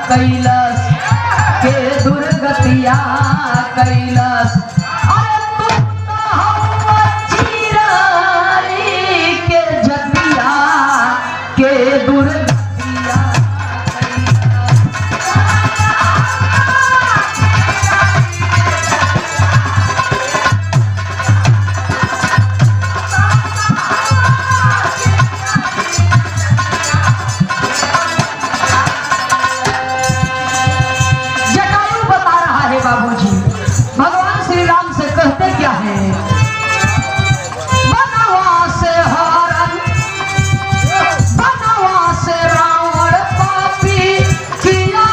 कैलस के दुर्गतिया कैलस। अरे तुम तो हवा चिराई के जतिया के दुर्गतिया। बाबूजी भगवान श्री राम से कहते क्या है? बनवास से हरण बनवास से रावण पापी किया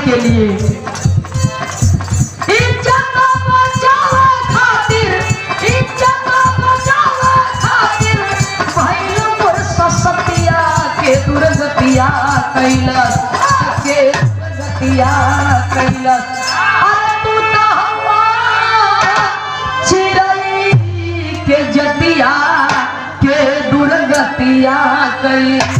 के लिए इज्जत बचावे खातिर भइल मोर ससतिया के दुर्गतिया कैलस के दुर्गतिया कैलस। अरे तू तो हवा चिरई के जतिया के दुर्गतिया कैलस।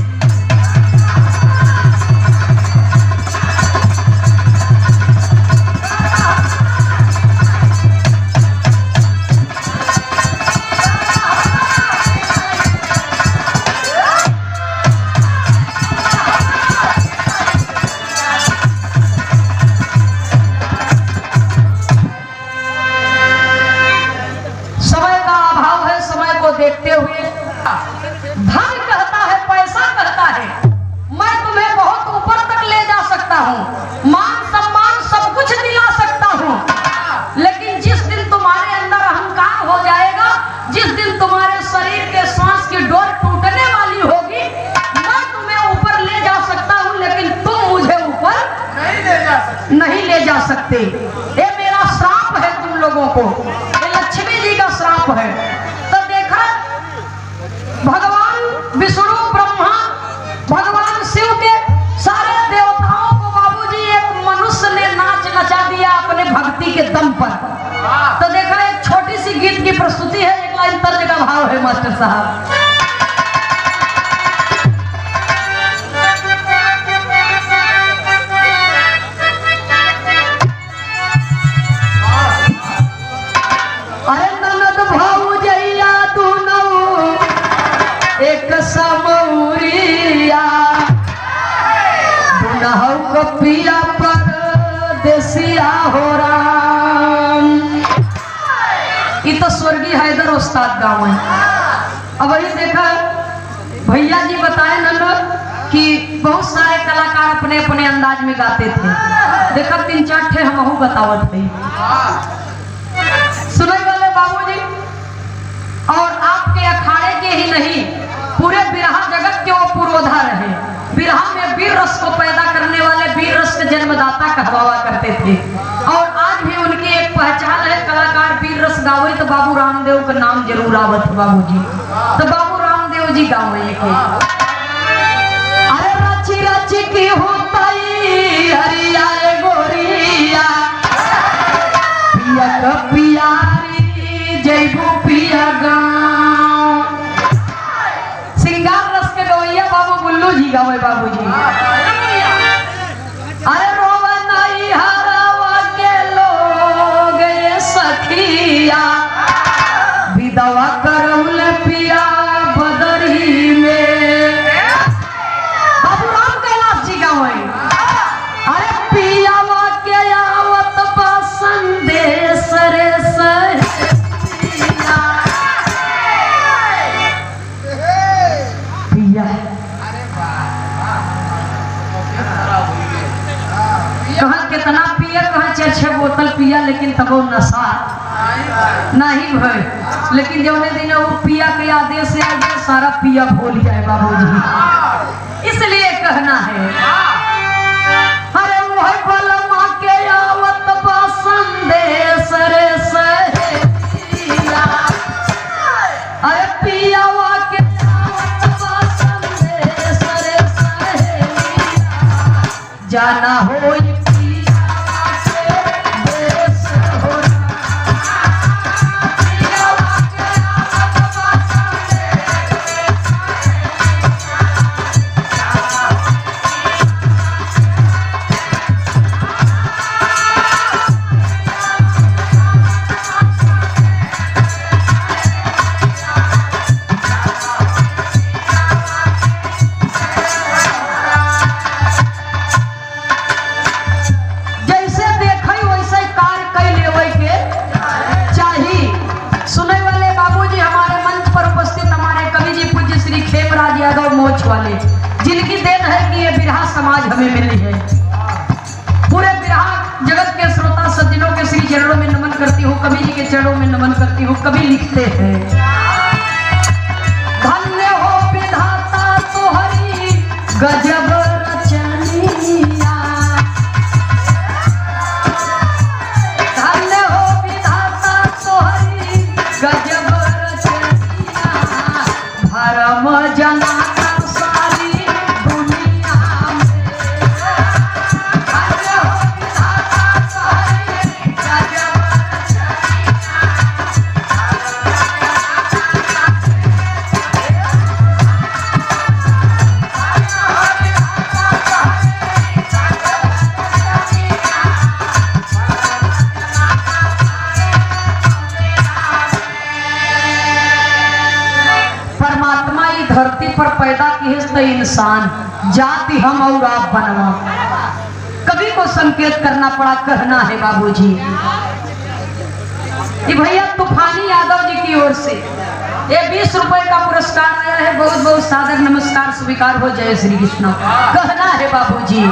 देखते हुए धन कहता है, पैसा कहता है मैं तुम्हें बहुत ऊपर तक ले जा सकता हूँ, मान सम्मान सब कुछ दिला सकता हूँ, लेकिन जिस दिन तुम्हारे अंदर अहंकार हो जाएगा, जिस दिन तुम्हारे शरीर के सांस की डोर टूटने वाली होगी, मैं तुम्हें ऊपर ले जा सकता हूँ, लेकिन तुम मुझे ऊपर नहीं ले जा सकते। ये मेरा श्राप है तुम लोगों को, ये लक्ष्मी जी का श्राप है। भगवान विष्णु ब्रह्मा भगवान शिव के सारे देवताओं को बाबूजी एक मनुष्य ने नाच नचा दिया अपने भक्ति के दम पर। तो देखा एक छोटी सी गीत की प्रस्तुति है, एक लाइन तर्ज का भाव है मास्टर साहब। अरे ननद भाऊजैया तू एक समौरिया दुनहु को पिया परदेसिया हो राम। ये तो स्वर्गीय हैदर उस्ताद गाँव है। अब वही देखा भैया जी बताए नंदन कि बहुत सारे कलाकार अपने अपने अंदाज में गाते थे। देखा 3-4 ठे हमहू बतावत थे सुनने वाले बाबूजी। और आपके अखाड़े के ही नहीं पूरे बिरहा जगत के वो पुरोधा रहे। बिरहा में वीर रस को पैदा करने वाले वीर रस के जन्मदाता कहवावा करते थे। और आज भी उनकी एक पहचान है, कलाकार वीर रस गावे तो बाबू रामदेव का नाम जरूर आवत बाबूजी। तो बाबू रामदेव जी गावे के अरे रची रची की होताई हरिया गोरिया पिया पियारी जैबू पिया गाँव। श्रृंगार रस के गवैया बाबू बुल्लू जी गावे बाबूजी। अरे रोवा नहीं हरावा के लोग ये सखिया विधवा करौल पिया बदरी में। बाबू कबो नशा नहीं भय, लेकिन जौने दिन वो पिया के आदेश से आगे सारा पिया भूल जाए बाबूजी। इसलिए कहना है अरे वह बलमा के आवत बा संदेश रे सहेलिया, अरे पियावा के आवत बा संदेश रे सहेलिया, जाना होई मोच वाले, जिनकी देन है कि ये बिरहा समाज हमें मिली है। पूरे बिरहा जगत के श्रोता सज्जनों के श्री चरणों में नमन करती हूँ, कवि जी के चरणों में नमन करती हूँ। कवि लिखते हैं धन्य हो विधाता तोहरी गजब रचनिया, धन्य हो विधाता तोहरी गजब रचनिया, भरम जना पर पैदा किए तो इंसान जाति हम और आप बनवा। कभी को संकेत करना पड़ा, कहना है बाबूजी। ये भैया तूफानी यादव जी की ओर से ये 20 रुपए का पुरस्कार आया है। बहुत बहुत सादर नमस्कार स्वीकार हो। जय श्री कृष्ण। कहना है बाबूजी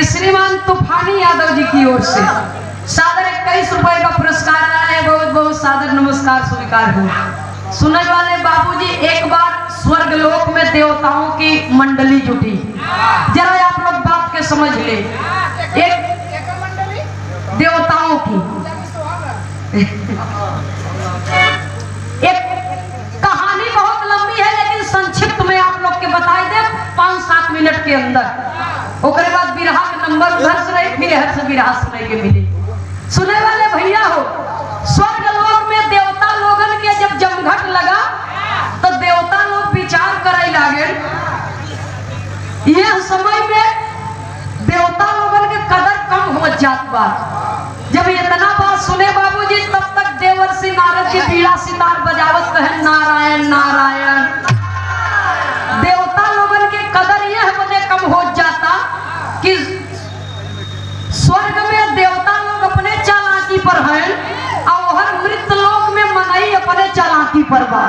श्रीमान तूफानी यादव जी की ओर से सादर 21 रुपए का पुरस्कार आया है। बहुत बहुत सादर नमस्कार स्वीकार हो। सुनने वाले बाबूजी, एक बार स्वर्ग लोक में देवताओं की मंडली जुटी। जरा आप लोग बात के समझ ले। एक देवताओं की एक कहानी बहुत लंबी है, लेकिन संक्षिप्त में आप लोग के बताई दे 5-7 मिनट के अंदर। उसके बाद बिरहा के नंबर उधर से नहीं, फिर हर से बिरहा सुने के मिली। सुने वाले भैया हो, स्वर्ग लोक में देवता लोगन के जब जमघट लगा तो देवता लोग विचार करे लागे। यह समय में देवता लोगन के कदर कम हो जात बा। जब इतना बात सुने बाबूजी, तब तक देवर्षि नारद जी बीड़ा सितार बजावत कहे नारायण नारायण। देवता लोगन के कदर यह बने कम हो जाता कि स्वर्ग में देवता लोग अपने बाकी पर बा।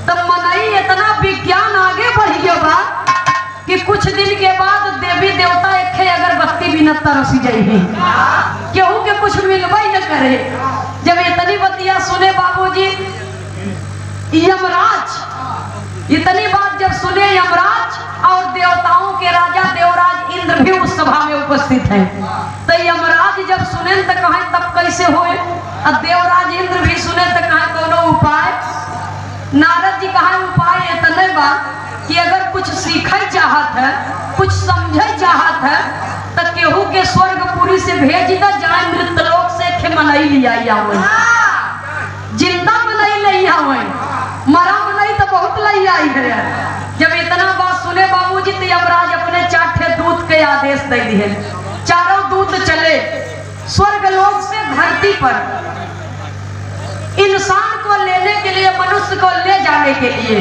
तब मनई इतना विज्ञान आगे बढ़ गया बा कि कुछ दिन के बाद देवी देवता एक अगरबत्ती भी न तरसी जाइए, केहू के कुछ मिलबे न करे। जब इतनी बतिया सुने बाबूजी यमराज, इतनी बात जब सुने यमराज और देवताओं के राजा देवराज इंद्र भी उस सभा में उपस्थित हैं, तो यमराज जब सुने तो कहे तब कैसे होए, और देवराज इंद्र भी सुने तो कहे कोनो उपाय। नारद जी कहा उपाय इतने बात कि अगर कुछ सीखे चाहत है, कुछ समझे चाहत है, तो केहू के स्वर्गपुरी से भेज द जाए मृतलोक से खे मनई लिया हुए, जिंदा मनई लिया हुए, मरा मनई तो बहुत लई आई है। जब इतना बात सुने बाबूजी तो यमराज अपने 4 ठे दूत के आदेश दे दिए, चारों दूत चले स्वर्गलोक से धरती पर इंसान को लेने के लिए, मनुष्य को ले जाने के लिए।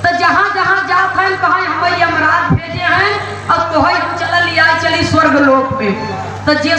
तो जहां जहां जात हैं कहा हमें यमराज भेजे हैं और तो हम चल लिया चली स्वर्गलोक में। तो जे